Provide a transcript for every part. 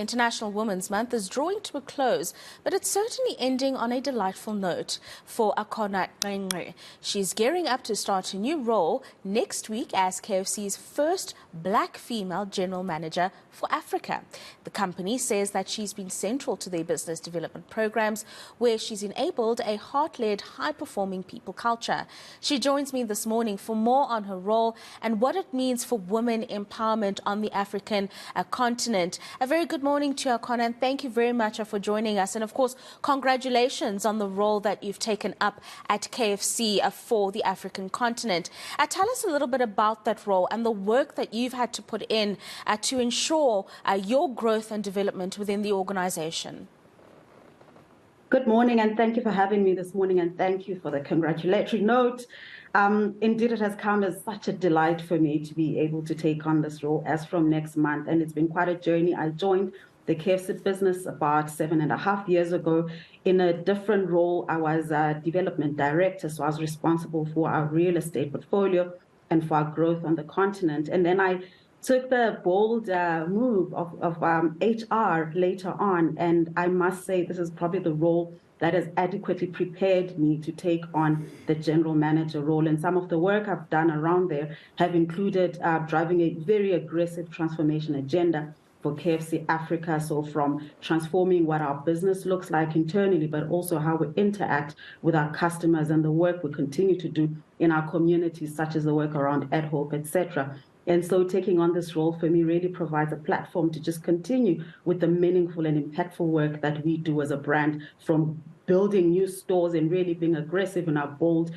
International Women's Month is drawing to a close, but it's certainly ending on a delightful note for Akhona Qengqe. She's gearing up to start a new role next week as KFC's first black female general manager for Africa. The company says that she's been central to their business development programs, where she's enabled a heart-led, high-performing people culture. She joins me this morning for more on her role and what it means for women empowerment on the African continent. A very good morning to you, Akhona, and thank you very much for joining us. And of course, congratulations on the role that you've taken up at KFC for the African continent. Tell us a little bit about that role and the work that you've had to put in to ensure your growth and development within the organization. Good morning, and thank you for having me this morning, and thank you for the congratulatory note. Indeed, it has come as such a delight for me to be able to take on this role as from next month, and it's been quite a journey. I joined the KFC business about 7.5 years ago in a different role. I was a development director, so I was responsible for our real estate portfolio and for our growth on the continent. And then I took the bold move of HR later on, and I must say this is probably the role that has adequately prepared me to take on the general manager role. And some of the work I've done around there have included driving a very aggressive transformation agenda for KFC Africa, so from transforming what our business looks like internally, but also how we interact with our customers and the work we continue to do in our communities, such as the work around Ad Hope, etc. And so taking on this role for me really provides a platform to just continue with the meaningful and impactful work that we do as a brand, from building new stores and really being aggressive in our build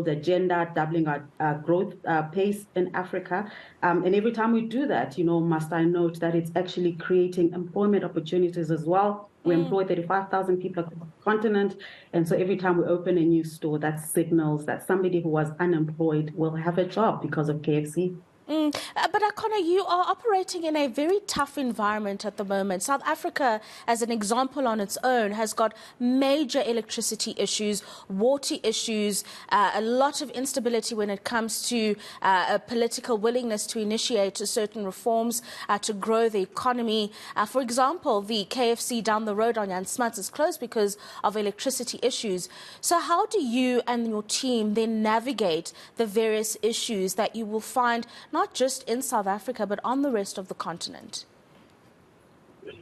agenda, doubling our growth pace in Africa. And every time we do that, must I note that it's actually creating employment opportunities as well. We employ 35,000 people across the continent. And so every time we open a new store, that signals that somebody who was unemployed will have a job because of KFC. But Akhona, you are operating in a very tough environment at the moment. South Africa, as an example on its own, has got major electricity issues, water issues, a lot of instability when it comes to a political willingness to initiate certain reforms to grow the economy. For example, the KFC down the road on Jan Smuts is closed because of electricity issues. So how do you and your team then navigate the various issues that you will find not just in South Africa, but on the rest of the continent?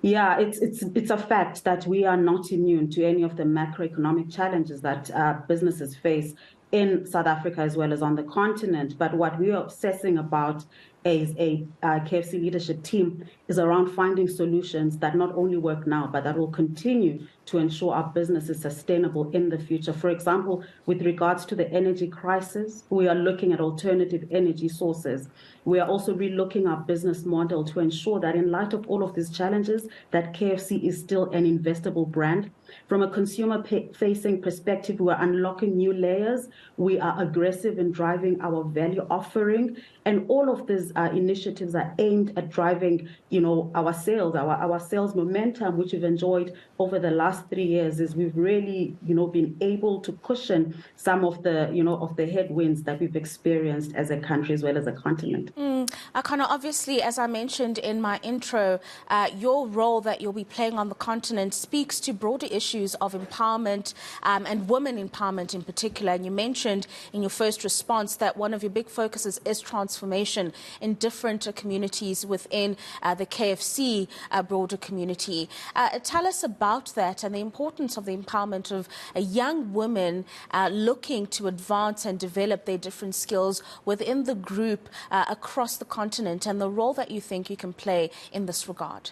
Yeah, it's a fact that we are not immune to any of the macroeconomic challenges that businesses face in South Africa as well as on the continent. But what we are obsessing about as a KFC leadership team is around finding solutions that not only work now, but that will continue to ensure our business is sustainable in the future. For example, with regards to the energy crisis, we are looking at alternative energy sources. We are also relooking our business model to ensure that in light of all of these challenges, that KFC is still an investable brand. From a consumer-facing perspective, we're unlocking new layers. We are aggressive in driving our value offering. And all of these initiatives are aimed at driving, our sales, our sales momentum, which we've enjoyed over the last 3 years. Is we've really, been able to cushion some of the, of the headwinds that we've experienced as a country as well as a continent. Akhona, obviously, as I mentioned in my intro, your role that you'll be playing on the continent speaks to broader issues of empowerment and women empowerment in particular. And you mentioned in your first response that one of your big focuses is transformation in different communities within the KFC broader community. Tell us about that and the importance of the empowerment of young women looking to advance and develop their different skills within the group across the continent, and the role that you think you can play in this regard.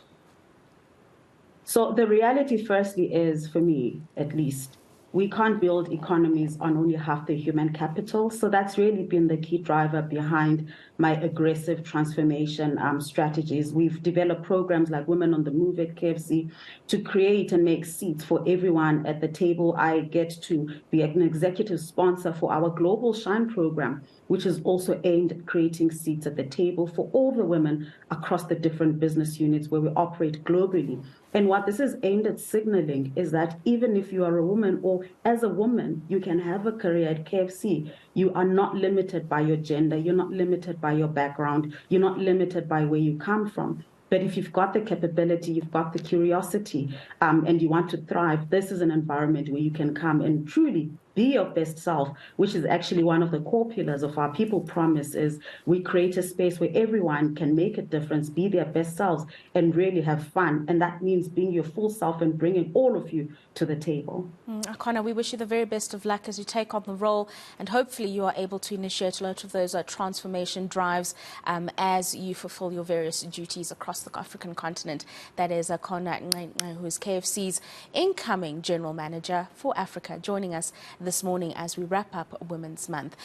So the reality firstly is, for me at least, we can't build economies on only half the human capital. So that's really been the key driver behind my aggressive transformation strategies. We've developed programs like Women on the Move at KFC to create and make seats for everyone at the table. I get to be an executive sponsor for our Global Shine program, which is also aimed at creating seats at the table for all the women across the different business units where we operate globally. And what this is aimed at signaling is that even if you are a woman or as a woman, you can have a career at KFC. You are not limited by your gender. You're not limited by your background. You're not limited by where you come from. But if you've got the capability, you've got the curiosity, and you want to thrive, this is an environment where you can come and truly be your best self, which is actually one of the core pillars of our People Promise. Is we create a space where everyone can make a difference, be their best selves, and really have fun. And that means being your full self and bringing all of you to the table. Akhona, we wish you the very best of luck as you take on the role, and hopefully you are able to initiate a lot of those transformation drives as you fulfill your various duties across the African continent. That is Akhona Qengqe, who is KFC's incoming General Manager for Africa, joining us this morning as we wrap up Women's Month.